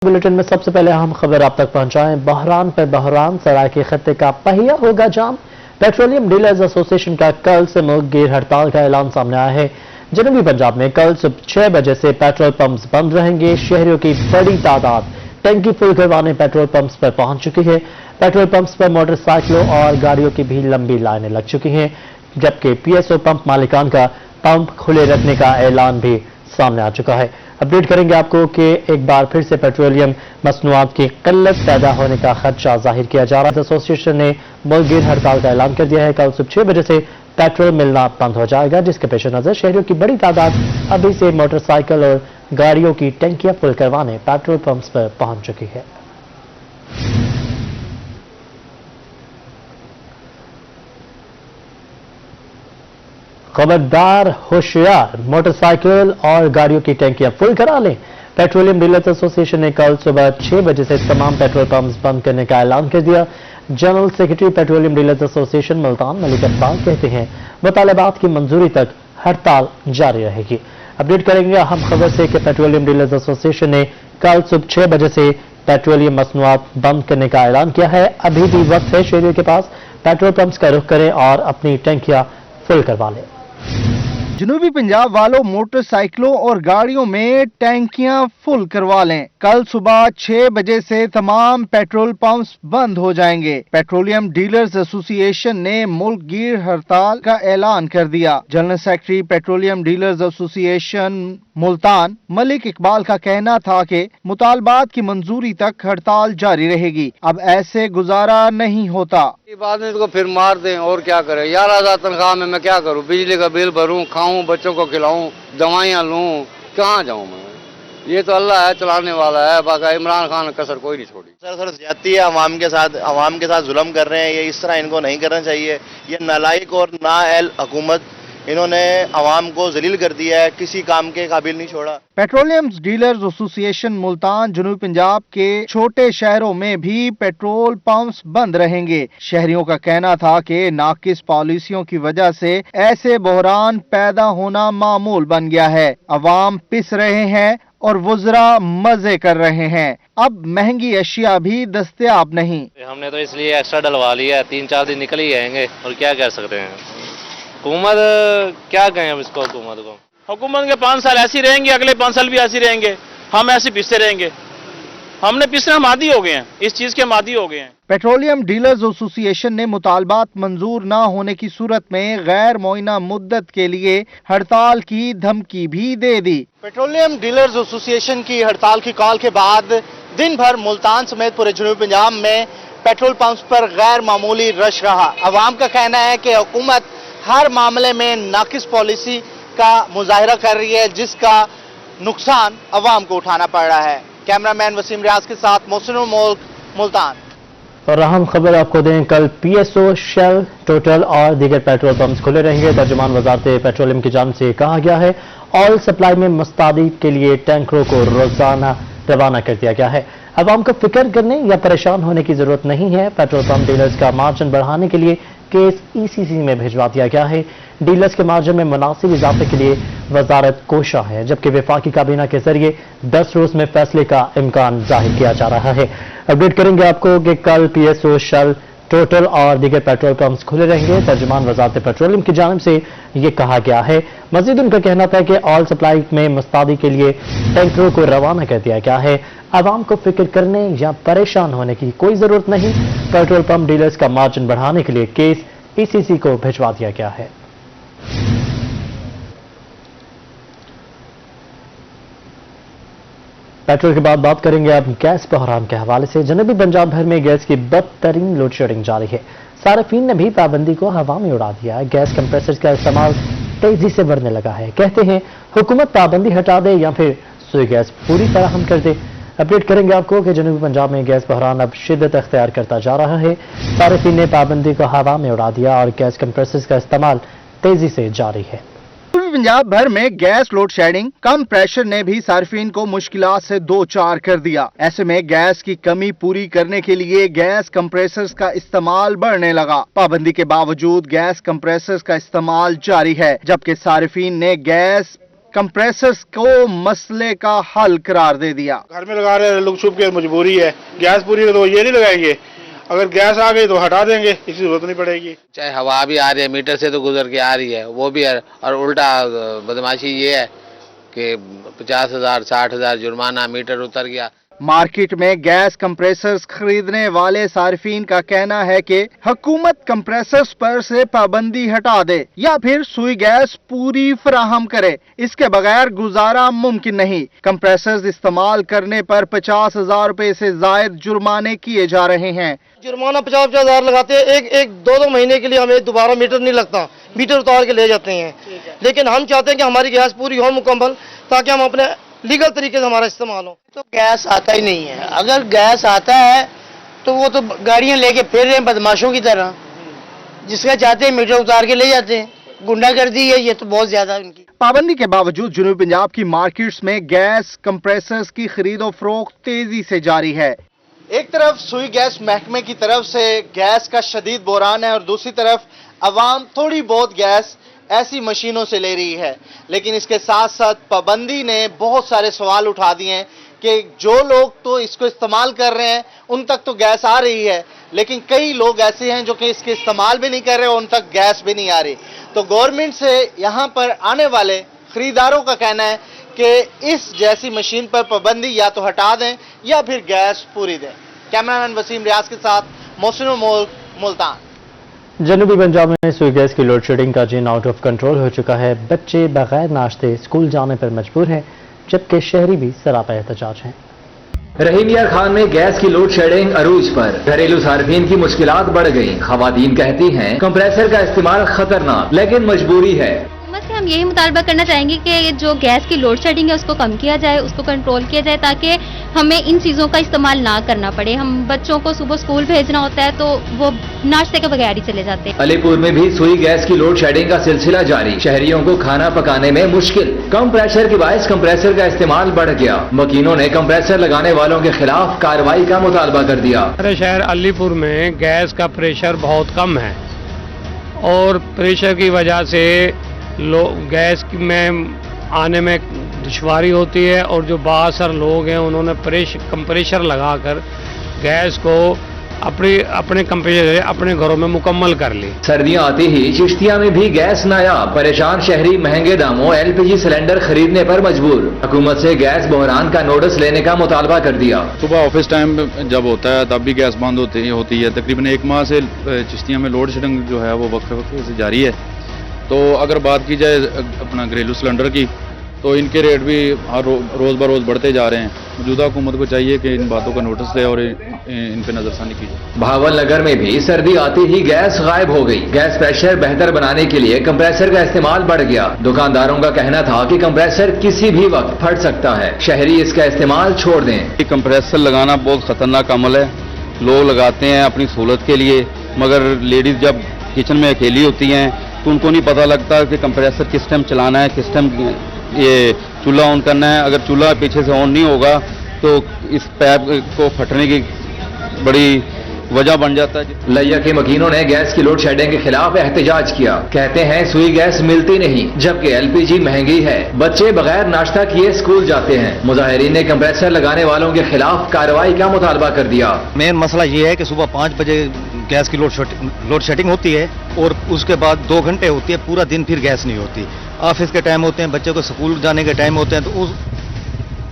Bulletin में सबसे पहले अहम खबर आप तक पहुंचाएं। बहरान पर बहरान, सराय के खत्ते का पहिया होगा जाम। पेट्रोलियम डीलर्स एसोसिएशन का कल से मुल्क गिर हड़ताल का ऐलान सामने आया है। जनूबी पंजाब में कल सुबह 6 बजे से पेट्रोल पंप्स बंद रहेंगे। शहरियों की बड़ी तादाद टैंकी फुल करवाने पेट्रोल पंप्स पर पहुंच चुकी है। पेट्रोल पंप्स पर मोटरसाइकिलों और गाड़ियों की भी लंबी लाइनें लग चुकी हैं, जबकि पीएसओ पंप मालिकान का पंप खुले रखने का ऐलान भी सामने आ चुका है। अपडेट करेंगे आपको कि एक बार फिर से पेट्रोलियम मसनूआत की किल्लत पैदा होने का खदशा जाहिर किया जा रहा है। एसोसिएशन ने मुल्क गिर हड़ताल का ऐलान कर दिया है। कल सुबह 6 बजे से पेट्रोल मिलना बंद हो जाएगा, जिसके पेश नजर शहरियों की बड़ी तादाद अभी से मोटरसाइकिल और गाड़ियों की टंकियां फुल करवाने पेट्रोल पंप्स पर पहुंच चुकी है। खबरदार, होशियार, मोटरसाइकिल और गाड़ियों की टैंकियां फुल करा लें। पेट्रोलियम डीलर्स एसोसिएशन ने कल सुबह 6 बजे से तमाम पेट्रोल पंप्स बंद करने का ऐलान कर दिया। General secretary petroleum dealers association Multan Malik Iqbal कहते हैं मुतालबात की मंजूरी तक हड़ताल जारी रहेगी। अपडेट करेंगे अहम खबर से कि पेट्रोलियम डीलर्स एसोसिएशन ने कल सुबह 6 बजे से पेट्रोलियम मसनूआत बंद करने का ऐलान किया है। अभी भी वक्त है शहरियों के पास, पेट्रोल पंप्स का रुख करें और अपनी टैंकियां फुल करवा लें। जनूबी पंजाब वालों, मोटरसाइकिलों और गाड़ियों में टैंकियां फुल करवा लें। कल सुबह 6 बजे से तमाम पेट्रोल पंप्स बंद हो जाएंगे। पेट्रोलियम डीलर्स एसोसिएशन ने मुल्क गिर हड़ताल का ऐलान कर दिया। General secretary petroleum dealers association Multan Malik Iqbal का कहना था कि मुतालबात की मंजूरी तक हड़ताल जारी रहेगी। अब ऐसे गुजारा नहीं होता। बाद में इसको फिर मार दें और क्या करें। 11,000 तनख्वाह में मैं क्या करूं? बिजली का बिल भरूं, खाऊं, बच्चों को खिलाऊं, दवाइयां लूं, कहां जाऊं मैं? ये तो अल्लाह है चलाने वाला है, बाकी इमरान खान ने कसर कोई नहीं छोड़ी। सर ज्यादती है अवाम के साथ जुल्म कर रहे हैं। ये इस तरह इनको नहीं करना चाहिए। ये नालायक और नाअहल हुकूमत, इन्होंने अवाम को जलील कर दिया है, किसी काम के काबिल नहीं छोड़ा। पेट्रोलियम डीलर्स एसोसिएशन मुल्तान जनूबी पंजाब के छोटे शहरों में भी पेट्रोल पंप्स बंद रहेंगे। शहरियों का कहना था कि नाकिस पॉलिसियों की वजह से ऐसे बहरान पैदा होना मामूल बन गया है। अवाम पिस रहे हैं और वुज़रा मजे कर रहे हैं। अब महंगी अशिया भी दस्तयाब नहीं। हमने तो इसलिए एक्स्ट्रा डलवा लिया है, 3-4 दिन निकल ही जाएंगे और क्या कर सकते हैं। हुकूमत क्या कहें हम इसको, हुकूमत के 5 साल ऐसी रहेंगे, अगले 5 साल भी ऐसी रहेंगे, हम ऐसे पिसते रहेंगे। हमने पिसने हम आदी हो गए हैं, इस चीज के हम आदी हो गए हैं। पेट्रोलियम डीलर्स एसोसिएशन ने मुतालबात मंजूर न होने की सूरत में गैर मुअय्यना मुद्दत के लिए हड़ताल की धमकी भी दे दी। पेट्रोलियम डीलर्स एसोसिएशन की हड़ताल की कॉल के बाद दिन भर मुल्तान समेत पूरे जनूबी पंजाब में पेट्रोल पंप्स पर गैर मामूली रश रहा। अवाम का कहना है कि हुकूमत हर मामले में नाकिस पॉलिसी का मुजाहिरा कर रही है, जिसका नुकसान अवाम को उठाना पड़ रहा है। कैमरामैन वसीम रियाज के साथ मोहसिन मुल्क, मुल्तान। और अहम खबर आपको दें, कल पीएसओ, शेल, टोटल और दीगर पेट्रोल पंप्स खुले रहेंगे। तर्जुमान वजारत पेट्रोलियम की जानिब से कहा गया है ऑयल सप्लाई में मुस्तैदी के लिए टैंकरों को रोजाना रवाना कर दिया गया है। अवाम को फिक्र करने या परेशान होने की जरूरत नहीं है। पेट्रोल पंप डीलर्स का मार्जिन बढ़ाने के लिए केस ईसीसी में भिजवा दिया गया है। डीलर्स के मार्जिन में मुनासिब इजाफे के लिए वजारत कोशा है, जबकि वफाकी काबीना के जरिए 10 रोज में फैसले का इम्कान जाहिर किया जा रहा है। अपडेट करेंगे आपको कि कल पीएसओ, शेल, टोटल और दीगर पेट्रोल पंप्स खुले रहेंगे। तर्जुमान वजारत पेट्रोलियम की जानिब से ये कहा गया है। मजीद उनका कहना था कि ऑयल सप्लाई में मुस्तैदी के लिए टैंकरों को रवाना कर दिया गया है। आवाम को फिक्र करने या परेशान होने की कोई जरूरत नहीं। पेट्रोल पंप डीलर्स का मार्जिन बढ़ाने के लिए केस ईसीसी को भिजवा दिया गया है। पेट्रोल के बाद बात करेंगे अब गैस बहरान के हवाले से। जनूबी पंजाब भर में गैस की बदतरीन लोड शेडिंग जारी है। सार्फिन ने भी पाबंदी को हवा में उड़ा दिया है। गैस कंप्रेसर्स का इस्तेमाल तेजी से बढ़ने लगा है। कहते हैं हुकूमत पाबंदी हटा दे या फिर सुई गैस पूरी फराहम कर दे। अपडेट करेंगे आपको कि जनूबी पंजाब में गैस बहरान अब शिद्दत अख्तियार करता जा रहा है। सार्फिन ने पाबंदी को हवा में उड़ा दिया और गैस कंप्रेसर्स का इस्तेमाल तेजी से जारी है। पंजाब भर में गैस लोड शेडिंग कम प्रेशर ने भी सार्फिन को मुश्किलात से दो चार कर दिया। ऐसे में गैस की कमी पूरी करने के लिए गैस कंप्रेसर्स का इस्तेमाल बढ़ने लगा। पाबंदी के बावजूद गैस कंप्रेसर्स का इस्तेमाल जारी है, जबकि सार्फिन ने गैस कंप्रेसर्स को मसले का हल करार दे दिया। घर में लगा रहे हैं लोग, छुप के मजबूरी है, गैस पूरी है तो ये नहीं लगाएंगे, अगर गैस आ गई तो हटा देंगे, इसकी जरूरत नहीं पड़ेगी। चाहे हवा भी आ रही है, मीटर से तो गुजर के आ रही है, वो भी है। और उल्टा बदमाशी ये है कि 50,000 60,000 जुर्माना, मीटर उतर गया। मार्केट में गैस कंप्रेसर्स खरीदने वाले सार्फिन का कहना है कि हुकूमत कंप्रेसर्स पर से पाबंदी हटा दे या फिर सुई गैस पूरी फराहम करे, इसके बगैर गुजारा मुमकिन नहीं। कंप्रेसर्स इस्तेमाल करने पर 50,000 रुपए से जायद जुर्माने किए जा रहे हैं। जुर्माना 50,000 लगाते हैं, एक दो महीने के लिए हमें दोबारा मीटर नहीं लगता, मीटर उतार के ले जाते हैं। लेकिन हम चाहते हैं कि हमारी गैस पूरी हो मुकम्मल, ताकि हम अपने लीगल तरीके से हमारा इस्तेमाल हो। तो गैस आता ही नहीं है, अगर गैस आता है तो वो तो गाड़ियां लेके फिर रहे हैं बदमाशों की तरह, जिसका चाहते हैं मीटर उतार के ले जाते हैं। गुंडागर्दी है ये तो बहुत ज्यादा उनकी। पाबंदी के बावजूद जनूबी पंजाब की मार्केट्स में गैस कंप्रेसर्स की खरीदो फरोख्त तेजी से जारी है। एक तरफ सुई गैस महकमे की तरफ से गैस का शदीद बहरान है और दूसरी तरफ अवाम थोड़ी बहुत गैस ऐसी मशीनों से ले रही है। लेकिन इसके साथ साथ पाबंदी ने बहुत सारे सवाल उठा दिए हैं कि जो लोग तो इसको इस्तेमाल कर रहे हैं उन तक तो गैस आ रही है, लेकिन कई लोग ऐसे हैं जो कि इसके इस्तेमाल भी नहीं कर रहे, उन तक गैस भी नहीं आ रही। तो गवर्नमेंट से यहाँ पर आने वाले खरीदारों का कहना है कि इस जैसी मशीन पर पाबंदी या तो हटा दें या फिर गैस पूरी दें। कैमरामैन वसीम रियाज के साथ मोहसिन मुल्तान। जनूबी पंजाब में सुई गैस की लोड शेडिंग का जिन आउट ऑफ कंट्रोल हो चुका है। बच्चे बगैर नाश्ते स्कूल जाने पर मजबूर हैं, जबकि शहरी भी सरापा एहतजाज हैं। रहीम यार खान में गैस की लोड शेडिंग अरूज पर, घरेलू सार्फिन की मुश्किलात बढ़ गई। खवातीन कहती हैं कंप्रेसर का इस्तेमाल खतरनाक, लेकिन मजबूरी है। हुकूमत से हम यही मुतालबा करना चाहेंगे कि जो गैस की लोड शेडिंग है उसको कम किया जाए, उसको कंट्रोल किया जाए, ताकि हमें इन चीज़ों का इस्तेमाल ना करना पड़े। हम बच्चों को सुबह स्कूल भेजना होता है तो वो नाश्ते के बगैर ही चले जाते हैं। अलीपुर में भी सुई गैस की लोड शेडिंग का सिलसिला जारी। शहरियों को खाना पकाने में मुश्किल, कम प्रेशर की बायस कंप्रेसर का इस्तेमाल बढ़ गया। मकीनों ने कंप्रेसर लगाने वालों के खिलाफ कार्रवाई का मुतालबा कर दिया। हमारे शहर अलीपुर में गैस का प्रेशर बहुत कम है और प्रेशर की वजह से गैस में आने में दुश्वारी होती है और जो बासर लोग हैं उन्होंने कंप्रेशर लगाकर गैस को अपने कंप्रेशर से अपने घरों में मुकम्मल कर ली। सर्दियां आती ही चिश्तिया में भी गैस नायाब, परेशान शहरी महंगे दामों एलपीजी सिलेंडर खरीदने पर मजबूर। हुकूमत से गैस बहरान का नोटिस लेने का मुतालबा कर दिया। सुबह ऑफिस टाइम जब होता है तब भी गैस बंद होती है। तकरीबन 1 माह से चिश्तिया में लोड शेडिंग जो है वो वक्त से जारी है। तो अगर बात की जाए अपना घरेलू सिलेंडर की, तो इनके रेट भी रोज़ ब रोज़ बढ़ते जा रहे हैं। मौजूदा हुकूमत को चाहिए कि इन बातों का नोटिस दे और इन पर नजरसानी की जाए। भावल नगर में भी सर्दी आती ही गैस गायब हो गई। गैस प्रेशर बेहतर बनाने के लिए कंप्रेसर का इस्तेमाल बढ़ गया। दुकानदारों का कहना था कि कंप्रेसर किसी भी वक्त फट सकता है, शहरी इसका इस्तेमाल छोड़ दें। कंप्रेसर लगाना बहुत खतरनाक अमल है। लोग लगाते हैं अपनी सहूलत के लिए, मगर लेडीज जब किचन में अकेली होती हैं तो उनको नहीं पता लगता कि कंप्रेसर किस टाइम चलाना है, किस टाइम ये चूल्हा ऑन करना है। अगर चूल्हा पीछे से ऑन नहीं होगा तो इस पैप को फटने की बड़ी वजह बन जाता है। लैया के मकीनों ने गैस की लोड शेडिंग के खिलाफ एहतजाज किया। कहते हैं सुई गैस मिलती नहीं, जबकि एलपीजी महंगी है। बच्चे बगैर नाश्ता किए स्कूल जाते हैं। मुजाहिरीन ने कंप्रेसर लगाने वालों के खिलाफ कार्रवाई का मुतालबा कर दिया। मेन मसला ये है कि सुबह 5 बजे गैस की लोड शेडिंग होती है और उसके बाद 2 घंटे होती है, पूरा दिन फिर गैस नहीं होती। ऑफिस के टाइम होते हैं, बच्चे को स्कूल जाने के टाइम होते हैं, तो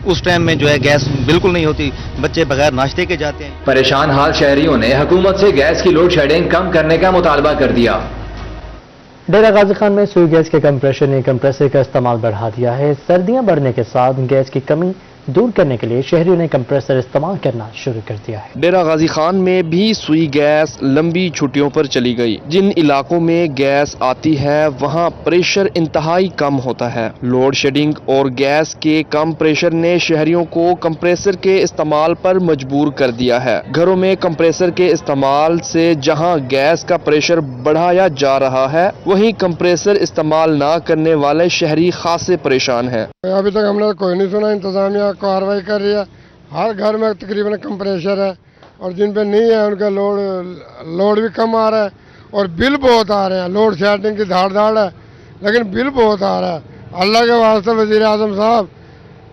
उस टाइम में जो है गैस बिल्कुल नहीं होती, बच्चे बगैर नाश्ते के जाते हैं। परेशान हाल शहरियों ने हुकूमत से गैस की लोड शेडिंग कम करने का मुतालबा कर दिया। डेरा गाजी खान में सुई गैस के कंप्रेशर ने कंप्रेसर का इस्तेमाल बढ़ा दिया है। सर्दियां बढ़ने के साथ गैस की कमी दूर करने के लिए शहरियों ने कंप्रेसर इस्तेमाल करना शुरू कर दिया है। डेरा गाजी खान में भी सुई गैस लंबी छुट्टियों पर चली गई। जिन इलाकों में गैस आती है वहां प्रेशर इंतहाई कम होता है। लोड शेडिंग और गैस के कम प्रेशर ने शहरियों को कंप्रेसर के इस्तेमाल पर मजबूर कर दिया है। घरों में कंप्रेसर के इस्तेमाल से जहां गैस का प्रेशर बढ़ाया जा रहा है, वहीं कंप्रेसर इस्तेमाल ना करने वाले शहरी खासे परेशान हैं। अभी तक हमने कोई नहीं सुना, इंतजामिया कार्रवाई कर रही है। हर घर में तकरीबन कंप्रेसर है और जिन पे नहीं है उनका लोड भी कम आ रहा है और बिल बहुत आ रहे हैं। लोड शेडिंग की धाड़ है लेकिन बिल बहुत आ रहा है। अल्लाह के वास्ते वजीर आजम साहब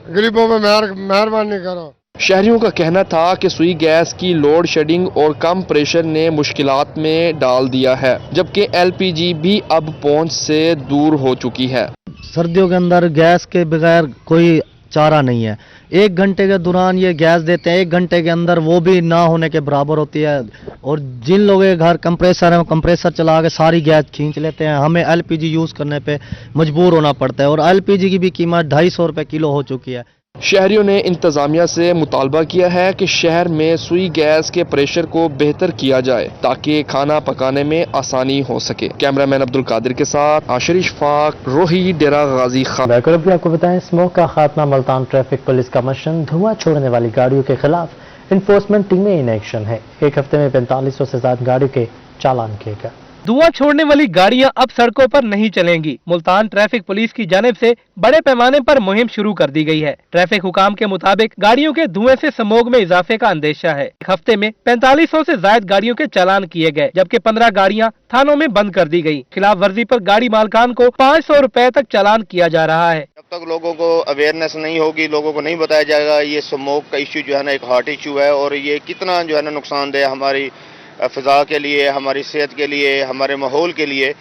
गरीबों पे मेहरबानी करो। शहरियों का कहना था कि सुई गैस की लोड शेडिंग और कम प्रेशर ने मुश्किलात में डाल दिया है, जबकि एलपीजी भी अब पहुंच से दूर हो चुकी है। सर्दियों के अंदर गैस के बगैर कोई चारा नहीं है। 1 घंटे के दौरान ये गैस देते हैं, 1 घंटे के अंदर वो भी ना होने के बराबर होती है। और जिन लोगों के घर कंप्रेसर है वो कंप्रेसर चला के सारी गैस खींच लेते हैं। हमें एलपीजी यूज़ करने पे मजबूर होना पड़ता है और एलपीजी की भी कीमत 250 रुपये किलो हो चुकी है। शहरियों ने इंतजामिया से मुतालबा किया है कि शहर में सुई गैस के प्रेशर को बेहतर किया जाए ताकि खाना पकाने में आसानी हो सके। कैमरामैन अब्दुल कादिर के साथ आशिर इशफाक, रोही, डेरा गाजी खान। भी आपको बताएं, स्मोक का खात्मा। मुल्तान ट्रैफिक पुलिस का मिशन, धुआं छोड़ने वाली गाड़ियों के खिलाफ इन्फोर्समेंट टीमें इन एक्शन है। एक हफ्ते में 4500 से ज्यादा गाड़ियों के चालान किए गए। धुआं छोड़ने वाली गाड़ियां अब सड़कों पर नहीं चलेंगी। मुल्तान ट्रैफिक पुलिस की जानिब से बड़े पैमाने पर मुहिम शुरू कर दी गई है। ट्रैफिक हुकाम के मुताबिक गाड़ियों के धुएं से स्मोग में इजाफे का अंदेशा है। एक हफ्ते में 4500 से ज्यादा गाड़ियों के चालान किए गए, जबकि 15 गाड़ियां थानों में बंद कर दी गई। खिलाफ वर्जी पर गाड़ी मालकान को 500 रुपए तक चालान किया जा रहा है। जब तक लोगों को अवेयरनेस नहीं होगी, लोगों को नहीं बताया जाएगा ये स्मोक का इश्यू जो है ना एक हार्ट इश्यू है और ये कितना जो है ना नुकसानदेह हमारी फिजा के लिए, हमारी सेहत के लिए, हमारे माहौल के लिए,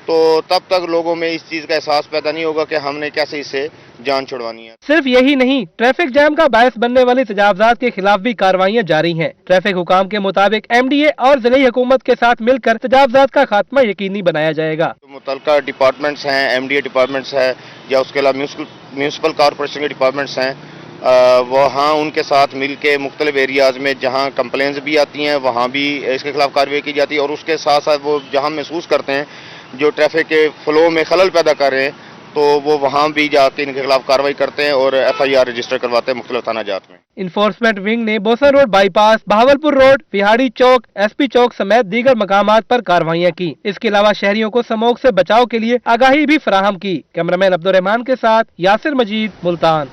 तो तब तक लोगों में इस चीज़ का एहसास पैदा नहीं होगा कि हमने कैसे इससे जान छुड़वानी है। सिर्फ यही नहीं, ट्रैफिक जाम का बायस बनने वाले तजावजात के खिलाफ भी कार्रवाइयाँ जारी हैं। ट्रैफिक हुकाम के मुताबिक MDA और जिले हुकूमत के साथ मिलकर तजावजात का खात्मा यकीनी बनाया जाएगा। मुतलका डिपार्टमेंट्स हैं, MDA डिपार्टमेंट्स है या उसके अलावा म्यूनसिपल कॉरपोरेशन के डिपार्टमेंट्स हैं, वहाँ उनके साथ मिल के मुख्तलिफ एरियाज़ में जहाँ कंप्लेंट्स भी आती हैं वहाँ भी इसके खिलाफ कार्रवाई की जाती है और उसके साथ साथ वो जहाँ महसूस करते हैं जो ट्रैफिक के फ्लो में खलल पैदा कर रहे हैं तो वो वहाँ भी जाके इनके खिलाफ कार्रवाई करते हैं और FIR रजिस्टर करवाते हैं मुख्तलिफ थाना जात में। इन्फोर्समेंट विंग ने Bosan road bypass, Bahawalpur road, Vehari chowk, SP chowk समेत दीगर मकामात पर कार्रवाइयाँ की। इसके अलावा शहरियों को स्मोक से बचाव के लिए आगाही भी फराहम की। कैमरामैन अब्दुल रहमान के साथ यासिर मजीद, मुल्तान।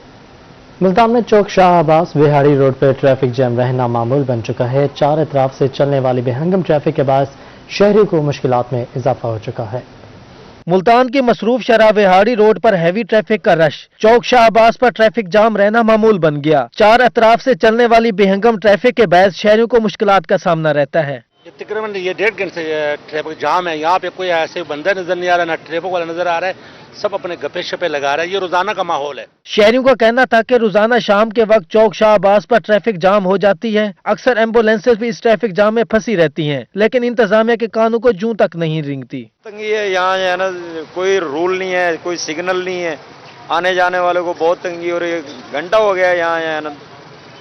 मुल्तान में चौक शाह अब्बास विहाड़ी रोड पर ट्रैफिक जैम रहना मामूल बन चुका है। चार अतराफ से चलने वाली बेहंगम ट्रैफिक के बायस शहरियों को मुश्किलात में इजाफा हो चुका है। मुल्तान की मसरूफ शराह विहाड़ी रोड पर हैवी ट्रैफिक का रश, चौक शाह अब्बास पर ट्रैफिक जाम रहना मामूल बन गया। चार अतराफ से चलने वाली बेहंगम ट्रैफिक के बायस शहरियों को मुश्किलात का सामना रहता है। तकरीबन ये 1.5 घंटे से ट्रैफिक जाम है। यहाँ पे कोई ऐसे बंदा नजर नहीं आ रहा, ना ट्रैफिक वाला नजर आ रहा है, सब अपने गप्पे शप्पे लगा रहे हैं। ये रोजाना का माहौल है। शहरियों का कहना था कि रोजाना शाम के वक्त चौक शाह अब्बास पर ट्रैफिक जाम हो जाती है। अक्सर एम्बुलेंसेज भी इस ट्रैफिक जाम में फंसी रहती हैं, लेकिन इंतजामिया के कानों को जूं तक नहीं रिंगती। तंगी है यहाँ है ना, कोई रूल नहीं है, कोई सिग्नल नहीं है, आने जाने वालों को बहुत तंगी हो रही है। घंटा हो गया यहाँ है ना,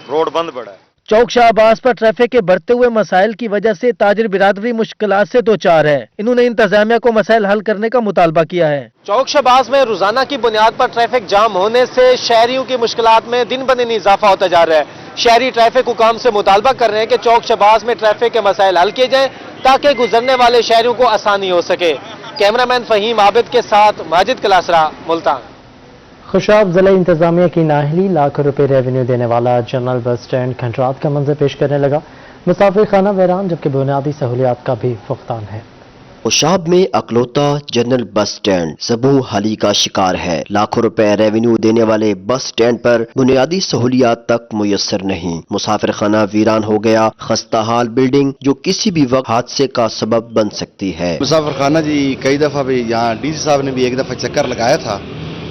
रोड बंद पड़ा है। चौक शाह अब्बास पर ट्रैफिक के बढ़ते हुए मसाइल की वजह से ताजिर बिरादरी मुश्किलात से दो चार है। इन्होंने इंतजामिया को मसाइल हल करने का मुतालबा किया है। चौक शाह अब्बास में रोजाना की बुनियाद पर ट्रैफिक जाम होने से शहरियों की मुश्किलात में दिन ब दिन इजाफा होता जा रहा है। शहरी ट्रैफिक हुकाम से मुतालबा कर रहे हैं कि चौक शाह अब्बास में ट्रैफिक के मसाइल हल किए जाए ताकि गुजरने वाले शहरियों को आसानी हो सके। कैमरामैन फहीम आबिद के साथ माजिद कलासरा, मुल्तान। खुशाब जिला इंतजामिया की नाहली लाखों रुपए रेवेन्यू देने वाला जनरल बस स्टैंड खंडरात का मंजर पेश करने लगा। मुसाफिर खाना वैरान, जबकि बुनियादी सहूलियात का भी फुकदान है। खुशाब में अकलौता जनरल बस स्टैंड ज़बू हाली का शिकार है। लाखों रुपए रेवेन्यू देने वाले बस स्टैंड पर बुनियादी सहूलियात तक मुयस्सर नहीं। मुसाफिर खाना वीरान हो गया। खस्ता हाल बिल्डिंग जो किसी भी वक्त हादसे का सबब बन सकती है। मुसाफिर खाना जी कई दफा भी यहाँ DC साहब ने भी एक दफा चक्कर लगाया था,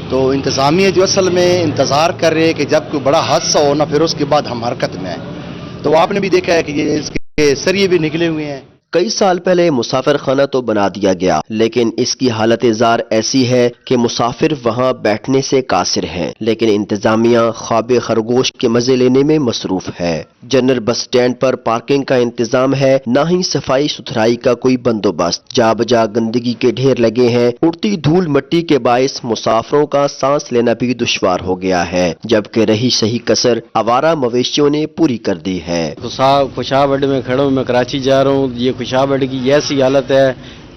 तो इंतजामिया जो असल में इंतजार कर रहे हैं कि जब कोई बड़ा हादसा हो ना फिर उसके बाद हम हरकत में आए। तो आपने भी देखा है कि ये इसके सरिये भी निकले हुए हैं। कई साल पहले मुसाफिर खाना तो बना दिया गया, लेकिन इसकी हालत जार ऐसी है कि मुसाफिर वहां बैठने से कासिर हैं, लेकिन इंतजामिया ख्वाब खरगोश के मजे लेने में मसरूफ है। जनरल बस स्टैंड पर पार्किंग का इंतजाम है, न ही सफाई सुथराई का कोई बंदोबस्त। जा बजा गंदगी के ढेर लगे हैं। उड़ती धूल मिट्टी के बायस मुसाफिरों का सांस लेना भी दुश्वार हो गया है, जबकि रही सही कसर आवारा मवेशियों ने पूरी कर दी है। खुशाब अड्डे में खड़ा हूँ, मैं कराची जा रहा हूँ। ये खुशाब अड्डे की ऐसी हालत है,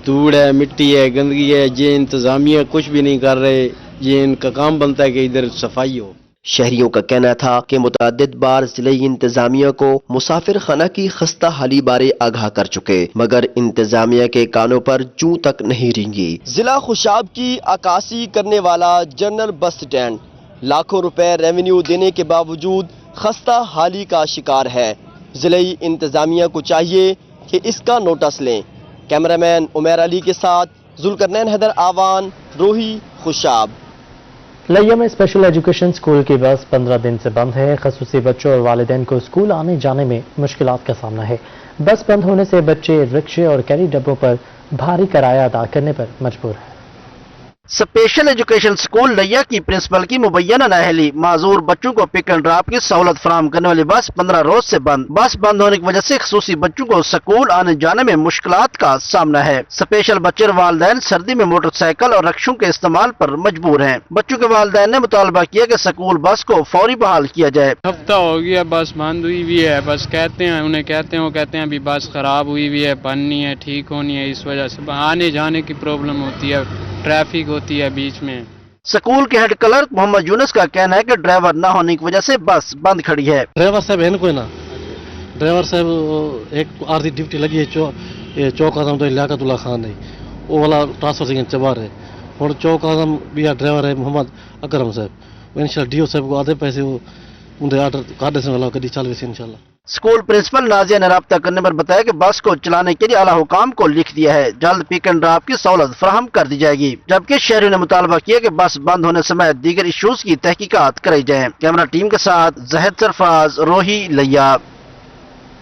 धूड़ है, मिट्टी है, गंदगी है। ये इंतजामिया कुछ भी नहीं कर रहे। ये इनका काम बनता है कि इधर सफाई हो। शहरियों का कहना था कि मुतअद्दिद बार जिले इंतजामिया को मुसाफिर खाना की खस्ता हाली बारे आगाह कर चुके, मगर इंतजामिया के कानों पर जूं तक नहीं रेंगी। जिला खुशाब की अक्कासी करने वाला जनरल बस स्टैंड लाखों रुपए रेवेन्यू देने के बावजूद खस्ता हाली का शिकार है। जिले इंतजामिया को चाहिए कि इसका नोटिस लें। कैमरामैन उमर अली के साथ जुल्करनैन हैदर आवान, रोही, खुशाब। लिया में स्पेशल एजुकेशन स्कूल की बस 15 दिन से बंद है। खसूसी बच्चों और वालिदैन को स्कूल आने जाने में मुश्किलात का सामना है। बस बंद होने से बच्चे रिक्शे और कैरी डब्बों पर भारी किराया अदा करने पर मजबूर है। स्पेशल एजुकेशन स्कूल लिया की प्रिंसिपल की मुबैना नाअहली, माजूर बच्चों को पिक एंड ड्रॉप की सहूलत फराहम करने वाली बस 15 रोज से बंद। बस बंद होने की वजह से खसूसी बच्चों को स्कूल आने जाने में मुश्किलात का सामना है। स्पेशल बच्चे और वालिदैन सर्दी में मोटरसाइकिल और रिक्शों के इस्तेमाल पर मजबूर हैं। बच्चों के वालिदैन ने मुतालबा किया कि स्कूल बस को फौरी बहाल किया जाए। हफ्ता हो गया बस बंद हुई हुई है। बस कहते हैं उन्हें कहते हैं अभी बस खराब हुई हुई है, बननी है, ठीक होनी है। इस वजह से आने जाने की प्रॉब्लम होती है, ट्रैफिक होती है बीच में। स्कूल के हेड क्लर्क मोहम्मद यूनुस का कहना है कि ड्राइवर न होने की वजह से बस बंद खड़ी है। ड्राइवर साहब है कोई ना, ड्राइवर साहब एक आरती ड्यूटी लगी है चौक आजम तो लियाकतुल्लाह खान नहीं, वो वाला ट्रांसफर से चबार है। और चौक आजम भी ड्राइवर है मोहम्मद अकरम साहब। इंशाल्लाह डीओ साहब को आधे पैसे वो उनके आर्डर काटे से वाला कदी चालू से इंशाल्लाह। स्कूल प्रिंसिपल नाजिया ने राब्ता करने पर बताया कि बस को चलाने के लिए आला हुकाम को लिख दिया है, जल्द पिक एंड ड्रॉप की सहूलत फराहम कर दी जाएगी। जबकि शहरियों ने मुतालबा किया कि बस बंद होने समेत दीगर इशूज की तहकीकात कराई जाए। कैमरा टीम के साथ जहद सरफराज, रोही, लिया।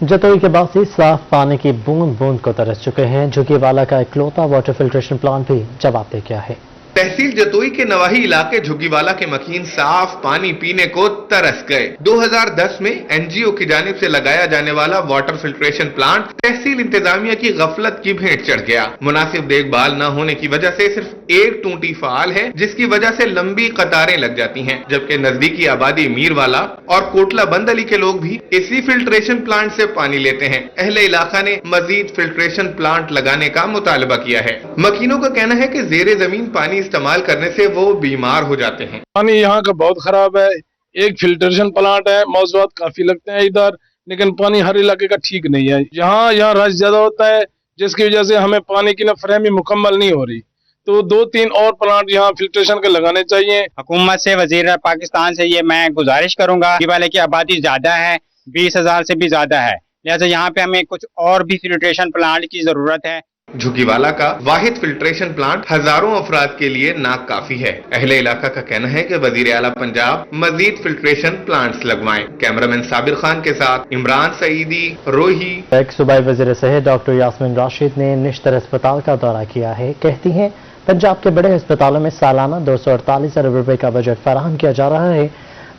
जतोई के बासी साफ पानी की बूंद बूंद को तरस चुके हैं। झुग्गीवाला का इकलौता वाटर फिल्ट्रेशन प्लांट भी जवाब दे गया है। तहसील जतोई के नवाही इलाके झुग्गीवाला के मकीन साफ पानी पीने को तरस गए। 2010 में एनजीओ की जानिब से लगाया जाने वाला वाटर फिल्ट्रेशन प्लांट तहसील इंतजामिया की गफलत की भेंट चढ़ गया। मुनासिब देखभाल न होने की वजह से सिर्फ एक टूटी फाल है, जिसकी वजह से लंबी कतारें लग जाती हैं। जबकि नजदीकी आबादी मीरवाला और कोटला बंद अली के लोग भी इसी फिल्ट्रेशन प्लांट से पानी लेते हैं। अहले इलाका ने मजीद फिल्ट्रेशन प्लांट लगाने का मुतालबा किया है। मकीनों का कहना है कि जेरे जमीन पानी इस्तेमाल करने से वो बीमार हो जाते हैं। पानी यहाँ का बहुत खराब है। एक फिल्ट्रेशन प्लांट है, मौजूद काफी लगते हैं इधर, लेकिन पानी हर इलाके का ठीक नहीं है। यहाँ रश ज्यादा होता है, जिसकी वजह से हमें पानी की फरहमी मुकम्मल नहीं हो रही। तो 2-3 और प्लांट यहाँ फिल्ट्रेशन के लगाने चाहिए। हुकूमत से, वजीर पाकिस्तान से ये मैं गुजारिश करूंगा कि वाले की आबादी ज्यादा है, 20,000 से भी ज्यादा है, लिहाजा यहाँ पे हमें कुछ और भी फिल्ट्रेशन प्लांट की जरूरत है। झुग्गीवाला का वाहिद फिल्ट्रेशन प्लांट हजारों अफराद के लिए नाकाफी है। अहले इलाका का कहना है कि वजीर आला पंजाब मजीद फिल्ट्रेशन प्लांट्स लगवाएं। कैमरामैन साबिर खान के साथ इमरान सईदी, रोही। एक सूबाई वजीर सेहत डॉक्टर यास्मीन राशिद ने निश्तर अस्पताल का दौरा किया है। कहती हैं पंजाब के बड़े अस्पतालों में सालाना 248 अरब रुपए का बजट फराहम किया जा रहा है।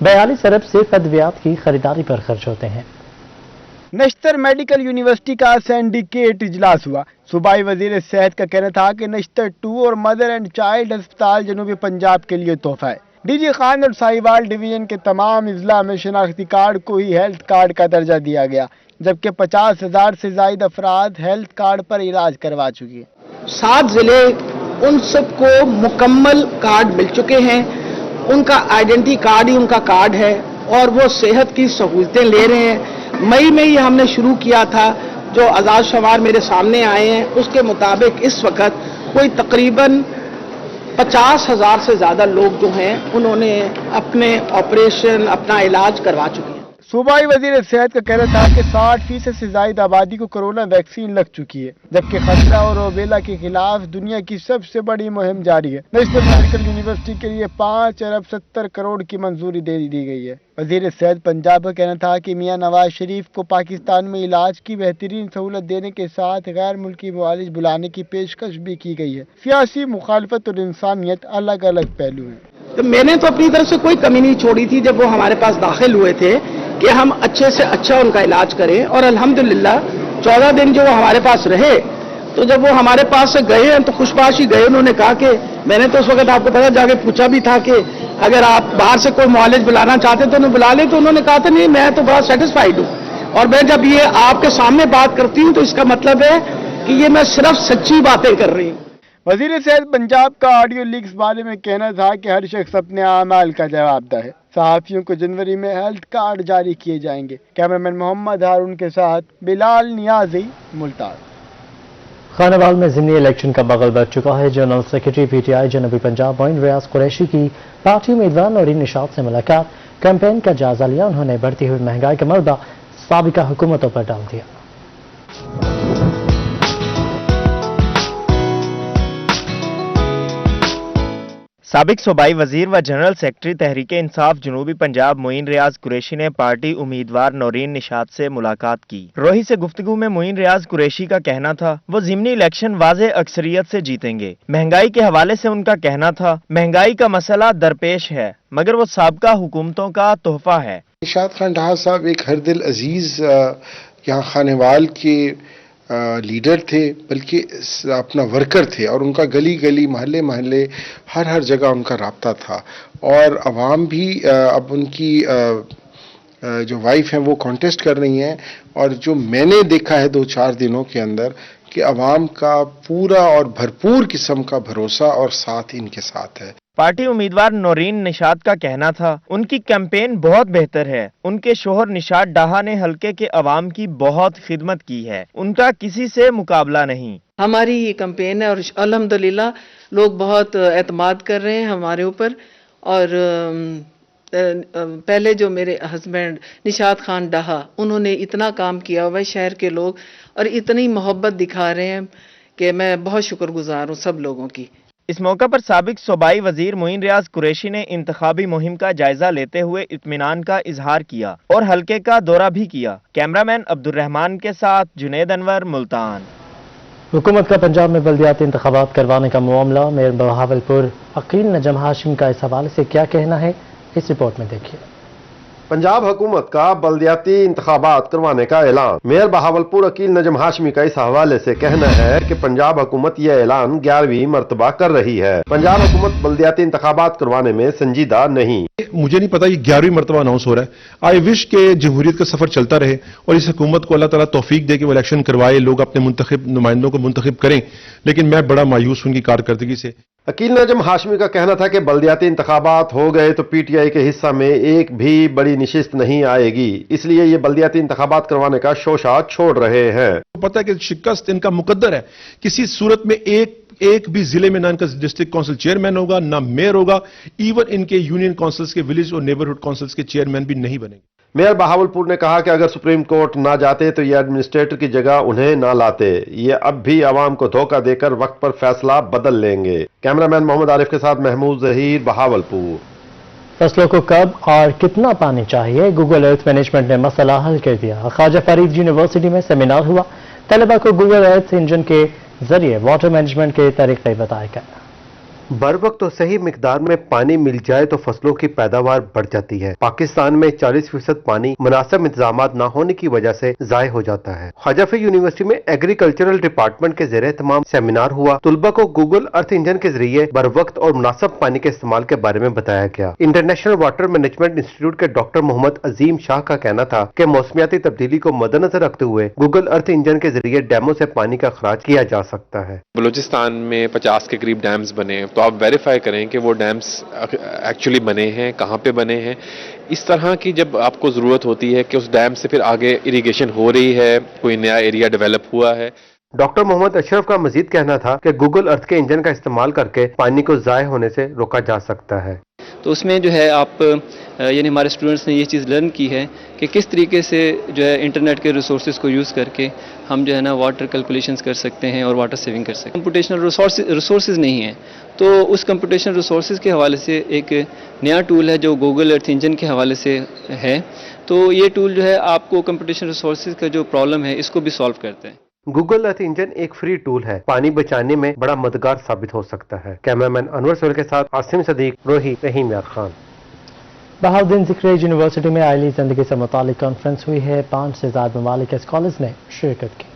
42 अरब सिर्फ अद्वियात की खरीदारी पर खर्च होते हैं। नश्तर मेडिकल यूनिवर्सिटी का सिंडिकेट इजलास हुआ। सूबाई वजीर सेहत का कहना था कि नश्तर 2 और मदर एंड चाइल्ड अस्पताल जनूबी पंजाब के लिए तोहफा है। डीजी खान और साहिवाल डिवीजन के तमाम अजला में शनाख्ती कार्ड को ही हेल्थ कार्ड का दर्जा दिया गया, जबकि 50,000 से ज्यादा अफराद हेल्थ कार्ड पर इलाज करवा चुकी है। 7 जिले उन सबको मुकम्मल कार्ड मिल चुके हैं, उनका आइडेंटिटी कार्ड ही उनका कार्ड है और वो सेहत की सहूलतें ले रहे हैं। मई में ही हमने शुरू किया था, जो आज़ाद शुमार मेरे सामने आए हैं उसके मुताबिक इस वक्त कोई तकरीबन 50,000 से ज़्यादा लोग जो हैं उन्होंने अपने ऑपरेशन, अपना इलाज करवा चुके हैं। सूबाई वजीर सेहत का कहना था कि 60% से ज्यादा आबादी को कोरोना वैक्सीन लग चुकी है, जबकि खसरा और रूबेला के खिलाफ दुनिया की सबसे बड़ी मुहिम जारी है। नेशनल मेडिकल यूनिवर्सिटी के लिए 5 अरब 70 करोड़ की मंजूरी दे दी गई है। वजीर सेहत पंजाब का कहना था कि मियां नवाज शरीफ को पाकिस्तान में इलाज की बेहतरीन सहूलत देने के साथ गैर मुल्की मुआलिज बुलाने की पेशकश भी की गई है। सियासी मुखालफत और इंसानियत अलग अलग पहलू हैं। तो मैंने तो अपनी तरफ से कोई कमी नहीं छोड़ी थी जब वो हमारे पास दाखिल हुए थे कि हम अच्छे से अच्छा उनका इलाज करें, और अल्हम्दुलिल्लाह 14 दिन जो वो हमारे पास रहे, तो जब वो हमारे पास से गए हैं तो खुशबाश ही गए। उन्होंने कहा कि मैंने तो उस वक्त आपको पता जाके पूछा भी था कि अगर आप बाहर से कोई मुआलिज बुलाना चाहते तो उन्हें बुला ले, तो उन्होंने कहा था नहीं मैं तो बड़ा सेटिस्फाइड हूँ। और मैं जब ये आपके सामने बात करती हूँ तो इसका मतलब है कि ये मैं सिर्फ सच्ची बातें कर रही हूँ। वजीर सेहत पंजाब का ऑडियो लीक्स बारे में कहना था कि हर शख्स अपने अमाल का जवाबदेह है। सहाफियों को जनवरी में हेल्थ कार्ड जारी किए जाएंगे। कैमरामैन मोहम्मद हारून के साथ बिलाल नियाजी, मुल्तान। खानावाल में ज़िमनी इलेक्शन का बगल बढ़ चुका है। जनरल सेक्रेटरी पीटीआई जनूबी पंजाब मोइन रियाज कुरैशी की पार्टी उम्मीदवार नौरीन निशात से मुलाकात, कैंपेन का जायजा लिया। उन्होंने बढ़ती हुई महंगाई का मर्दा साबिका हुकूमतों पर डाल दिया। साबिक सूबाई वजीर व जनरल सेक्रेटरी तहरीक इंसाफ जनूबी पंजाब मोइन रियाज कुरैशी ने पार्टी उम्मीदवार नौरीन निशात से मुलाकात की। रोही से गुफ्तगू में मोइन रियाज कुरैशी का कहना था वो ज़िमनी इलेक्शन वाज़े अक्सरियत से जीतेंगे। महंगाई के हवाले से उनका कहना था महंगाई का मसला दरपेश है मगर वो साबका हुकूमतों का तोहफा है। निशात खान डाहा साहब एक हरदिल अजीज यहाँ खानेवाल के लीडर थे, बल्कि अपना वर्कर थे और उनका गली गली महल्ले महल्ले हर जगह उनका राब्ता था। और अवाम भी अब उनकी जो वाइफ हैं वो कॉन्टेस्ट कर रही हैं और जो मैंने देखा है 2-4 दिनों के अंदर कि अवाम का पूरा और भरपूर किस्म का भरोसा और साथ इनके साथ है। पार्टी उम्मीदवार नौरीन निशात का कहना था उनकी कैंपेन बहुत बेहतर है। उनके शोहर निशात डाहा ने हल्के के अवाम की बहुत खिदमत की है, उनका किसी से मुकाबला नहीं। हमारी ये कैंपेन है और अल्हम्दुलिल्लाह लोग बहुत एतमाद कर रहे हैं हमारे ऊपर। और पहले जो मेरे हस्बैंड निशात खान डाहा उन्होंने इतना काम किया हुआ है शहर के लोग और इतनी मोहब्बत दिखा रहे हैं कि मैं बहुत शुक्रगुजार हूँ सब लोगों की। इस मौका पर साबिक सूबाई वजीर मोइन रियाज कुरैशी ने इंतखाबी मुहिम का जायजा लेते हुए इत्मीनान का इजहार किया और हल्के का दौरा भी किया। कैमरामैन अब्दुर्रहमान के साथ जुनेद अनवर, मुल्तान। हुकूमत का पंजाब में बल्दियाती इंतखाबात करवाने का मामला, मेयर बहावलपुर अकील नजम हाशिम का इस हवाले से क्या कहना है, इस रिपोर्ट में देखिए। पंजाब हुकूमत का बल्दियाती इंतखाबात करवाने का ऐलान। मेयर बहावलपुर अकील नजम हाशमी का इस हवाले से कहना है कि पंजाब हुकूमत यह ऐलान 11वीं मरतबा कर रही है। पंजाब हुकूमत बल्दियाती इंतखाबात करवाने में संजीदा नहीं। मुझे नहीं पता ये 11वीं मरतबा अनाउंस हो रहा है। आई विश के जमहूरियत का सफर चलता रहे और इस हुकूमत को अल्लाह ताला तौफीक दे कि वो इलेक्शन करवाए, लोग अपने मुंतखब नुमाइंदों को मुंतखब करें, लेकिन मैं बड़ा मायूस हूं उनकी कारकर्दगी से। अकील नजम हाशमी का कहना था कि बल्दियाती इंतखाबात हो गए तो पीटीआई के हिस्सा में एक भी बड़ी निशिस्त नहीं आएगी, इसलिए ये बल्दियाती इंतखाबात करवाने का शोशा छोड़ रहे हैं। पता है कि शिकस्त इनका मुकद्दर है। किसी सूरत में एक भी जिले में ना इनका डिस्ट्रिक्ट काउंसिल चेयरमैन होगा, ना मेयर होगा, इवन इनके यूनियन काउंसिल्स के विलेज और नेबरहुड काउंसिल्स के चेयरमैन भी नहीं बनेंगे। मेयर बहावलपुर ने कहा कि अगर सुप्रीम कोर्ट ना जाते तो ये एडमिनिस्ट्रेटर की जगह उन्हें ना लाते। ये अब भी आवाम को धोखा देकर वक्त पर फैसला बदल लेंगे। कैमरामैन मोहम्मद आरिफ के साथ महमूद जहीर, बहावलपुर। फसलों को कब और कितना पानी चाहिए, गूगल अर्थ मैनेजमेंट ने मसला हल कर दिया। ख्वाजा फरीद यूनिवर्सिटी में सेमिनार हुआ, तलबा को गूगल अर्थ इंजन के जरिए वाटर मैनेजमेंट के तरीके बताए गए। बर वक्त तो सही मिकदार में पानी मिल जाए तो फसलों की पैदावार बढ़ जाती है। पाकिस्तान में 40% पानी मुनासिब इंतजाम न होने की वजह से जाय हो जाता है। ख्वाजा फरीद यूनिवर्सिटी में एग्रीकल्चरल डिपार्टमेंट के ज़ेरे तमाम सेमिनार हुआ। तुलबा को गूगल अर्थ इंजन के जरिए बर वक्त और मुनासिब पानी के इस्तेमाल के बारे में बताया गया। इंटरनेशनल वाटर मैनेजमेंट इंस्टीट्यूट के डॉक्टर मोहम्मद अजीम शाह का कहना था कि मौसमियाती तब्दीली को मद्देनजर रखते हुए गूगल अर्थ इंजन के जरिए डैमों से पानी का अखराज किया जा सकता है। बलूचिस्तान में 50 के करीब डैम्स बने, तो आप वेरीफाई करें कि वो डैम्स एक्चुअली बने हैं, कहाँ पे बने हैं। इस तरह की जब आपको ज़रूरत होती है कि उस डैम से फिर आगे इरिगेशन हो रही है, कोई नया एरिया डेवलप हुआ है। डॉक्टर मोहम्मद अशरफ का मजीद कहना था कि गूगल अर्थ के इंजन का इस्तेमाल करके पानी को ज़ाय होने से रोका जा सकता है। तो उसमें जो है आप यानी हमारे स्टूडेंट्स ने ये चीज़ लर्न की है कि किस तरीके से जो है इंटरनेट के रिसोर्सेज को यूज़ करके हम जो है ना वाटर कैलकुलेशंस कर सकते हैं और वाटर सेविंग कर सकते हैं। कंप्यूटेशनल रिसोर्सेज नहीं है, तो उस कंप्यूटेशनल रिसोर्सेज के हवाले से एक नया टूल है जो गूगल अर्थ इंजन के हवाले से है। तो ये टूल जो है आपको कंप्यूटेशनल रिसोर्सेज का जो प्रॉब्लम है इसको भी सॉल्व करता है। गूगल अर्थ इंजन एक फ्री टूल है, पानी बचाने में बड़ा मददगार साबित हो सकता है। कैमरामैन अनवर सोहेल के साथ आसिम सदीक, रोही, रहीम यार खान। बहाउद्दीन ज़िक्र यूनिवर्सिटी में आइली जिंदगी से मुतालिक कॉन्फ्रेंस हुई है। 5 से ज्यादा ममालिक के स्कॉलर्स ने शिरकत की।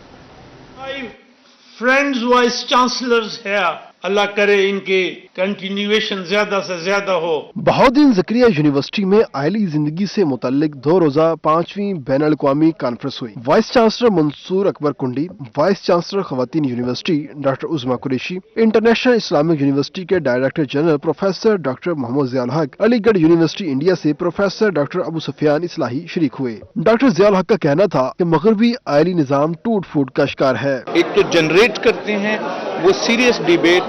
Friends, Vice Chancellors here. अल्लाह करे इनके कंटिन्यूएशन ज्यादा से ज्यादा हो। बहाउद्दीन ज़करिया यूनिवर्सिटी में आयली जिंदगी से मुतल्लिक 2 रोजा 5वीं बैन अल-अक़वामी कॉन्फ्रेंस हुई। Vice chancellor Mansoor Akbar Kundi, vice chancellor ख़वातीन university doctor Uzma Qureshi, international Islamic university के director general professor doctor Mohammad Ziaul Haq, Aligarh university India से प्रोफेसर डॉक्टर अबू सुफियान इस्लाही शरीक हुए। डॉक्टर ज़ियाउल हक का कहना था कि मग़रबी आयली निज़ाम टूट फूट का शिकार है। एक तो जनरेट करते हैं वो सीरियस डिबेट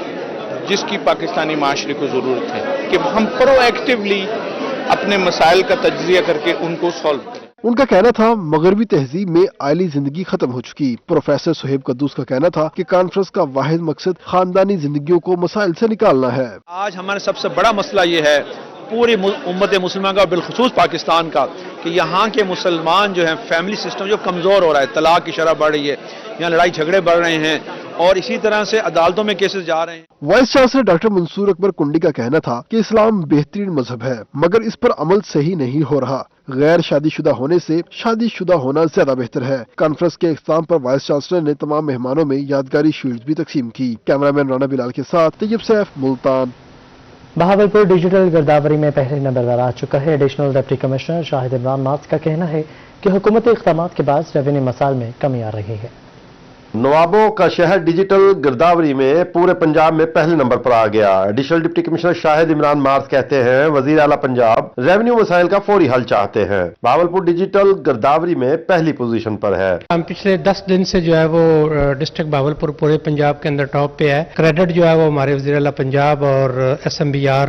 जिसकी पाकिस्तानी माशरे को जरूरत है कि हम प्रोएक्टिवली अपने मसाइल का तज्जिया करके उनको सॉल्व करें। उनका कहना था मगरबी तहजीब में आयली जिंदगी खत्म हो चुकी। प्रोफेसर सुहेब कद्दूस का कहना था कि कॉन्फ्रेंस का वाहिद मकसद खानदानी जिंदगियों को मसाइल से निकालना है। आज हमारा सबसे बड़ा मसला ये है पूरी उम्मत मुसलमान का, बिलखुसूस पाकिस्तान का, कि यहाँ के मुसलमान जो है फैमिली सिस्टम जो कमजोर हो रहा है, तलाक की शरह बढ़ रही है, यहाँ लड़ाई झगड़े बढ़ रहे हैं और इसी तरह से अदालतों में केसेस जा रहे हैं। Vice chancellor doctor Mansoor Akbar Kundi का कहना था कि इस्लाम बेहतरीन मजहब है मगर इस पर अमल सही नहीं हो रहा। गैर शादीशुदा होने से शादीशुदा होना ज्यादा बेहतर है। कॉन्फ्रेंस के इख्तिताम पर वाइस चांसलर ने तमाम मेहमानों में यादगारी शील्ड भी तकसीम की। कैमरामैन राना बिलाल के साथ तैयब सैफ, मुल्तान। बहावलपुर डिजिटल गिरदावरी में पहले नंबर पर आ चुका है। Additional deputy commissioner Shahid Imran marks का कहना है कि हुकूमती इक़दाम के बाद रेवेन्यू मसाइल में कमी आ रही है। नवाबों का शहर डिजिटल गिरदावरी में पूरे पंजाब में पहले नंबर पर आ गया। Additional deputy commissioner Shahid Imran marks कहते हैं वजीर आला पंजाब रेवेन्यू मसाइल का फौरी हल चाहते हैं। बहावलपुर डिजिटल गिरदावरी में पहली पोजीशन पर है। हम पिछले 10 दिन से जो है वो डिस्ट्रिक्ट बहावलपुर पूरे पंजाब के अंदर टॉप पे है। क्रेडिट जो है वो हमारे वजीर आला पंजाब और SMBR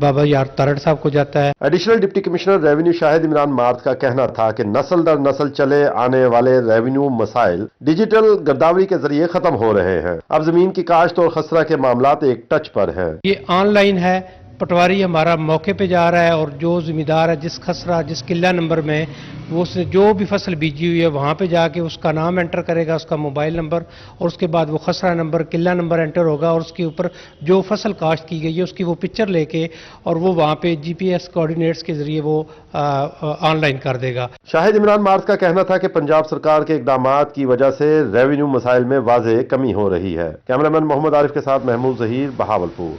बाबा यार तारड़ साहब को जाता है। Additional deputy commissioner revenue Shahid Imran marks का कहना था कि नस्ल दर नस्ल चले आने वाले रेवेन्यू मसाइल डिजिटल गिरदावरी के जरिए खत्म हो रहे हैं। अब जमीन की काश्त और खसरा के मामलात एक टच पर हैं। ये ऑनलाइन है, पटवारी हमारा मौके पे जा रहा है और जो जिम्मेदार है जिस खसरा जिस किला नंबर में वो उसने जो भी फसल बीजी हुई है वहाँ पे जाके उसका नाम एंटर करेगा, उसका मोबाइल नंबर और उसके बाद वो खसरा नंबर किला नंबर एंटर होगा और उसके ऊपर जो फसल काश्त की गई है उसकी वो पिक्चर लेके और वो वहाँ पे GPS कोऑर्डिनेट्स के जरिए वो ऑनलाइन कर देगा। शाहिद इमरान मार्क्स का कहना था कि पंजाब सरकार के इकदामात की वजह से रेवेन्यू मसाइल में वाज़ेह कमी हो रही है। कैमरामैन मोहम्मद आरिफ के साथ महमूद जहीर, बहावलपुर।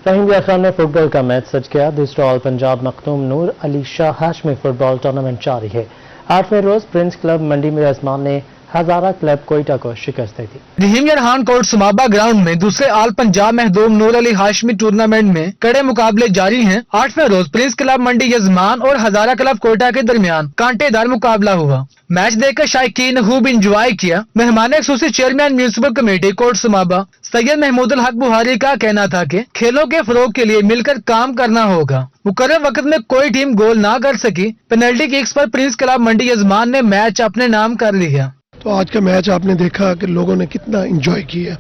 रहीम यार खान में फुटबॉल का मैच सज गया। दूसरा ऑल पंजाब मखदूम नूर अली शाह हाशमी फुटबॉल टूर्नामेंट जारी है। 8वें रोज प्रिंस क्लब मंडी में रजमान ने हजारा क्लब कोयटा को शिकस्त दी। रहीम यार खान कोर्ट समाबा ग्राउंड में दूसरे ऑल पंजाब महदूम नूर अली हाशमी टूर्नामेंट में कड़े मुकाबले जारी हैं। 8वें रोज प्रिंस क्लब मंडी यजमान और हजारा क्लब कोयटा के दरमियान कांटेदार मुकाबला हुआ। मैच देखकर शायकीन ने खूब इंजॉय किया। मेहमान खुसूसी chairman municipal committee Kot Samaba Syed Mehmoodul Haq Bukhari का कहना था कि खेलों के फरोग के लिए मिलकर काम करना होगा। मुकर्रर वक्त में कोई टीम गोल ना कर सकी। पेनल्टी किक्स पर प्रिंस क्लब मंडी यजमान ने मैच अपने नाम कर लिया। तो आज का मैच आपने देखा कि लोगों ने कितना एंजॉय किया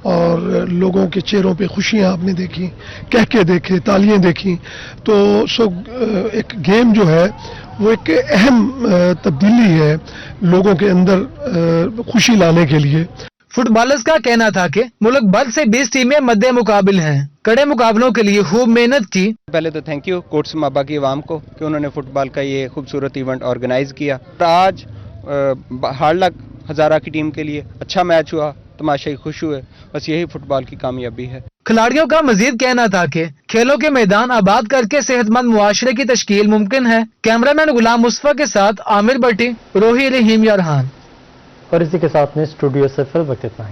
और लोगों के चेहरों पे खुशियां आपने देखी, कह के देखे, तालियां देखी। तो एक गेम जो है वो एक अहम तब्दीली है लोगों के अंदर खुशी लाने के लिए। फुटबॉलर्स का कहना था कि मुल्क भर से 20 टीमें मद्दे मुकाबिल हैं। कड़े मुकाबलों के लिए खूब मेहनत की। पहले तो थैंक यू कोर्ट समाबा की आवाम को कि उन्होंने फुटबॉल का ये खूबसूरत इवेंट ऑर्गेनाइज किया। आज हार्ड लक हजारा की टीम के लिए अच्छा मैच हुआ, तमाशाई खुश हुए। बस यही फुटबॉल की कामयाबी है। खिलाड़ियों का मजीद कहना था कि खेलों के मैदान आबाद करके सेहतमंद मुआशरे की तश्कील मुमकिन है। कैमरामैन गुलाम मुस्तफा के साथ आमिर भट्टी, रोही रहीम यार खान। और इसी के साथ में स्टूडियो से फिर वक्त इतना ही।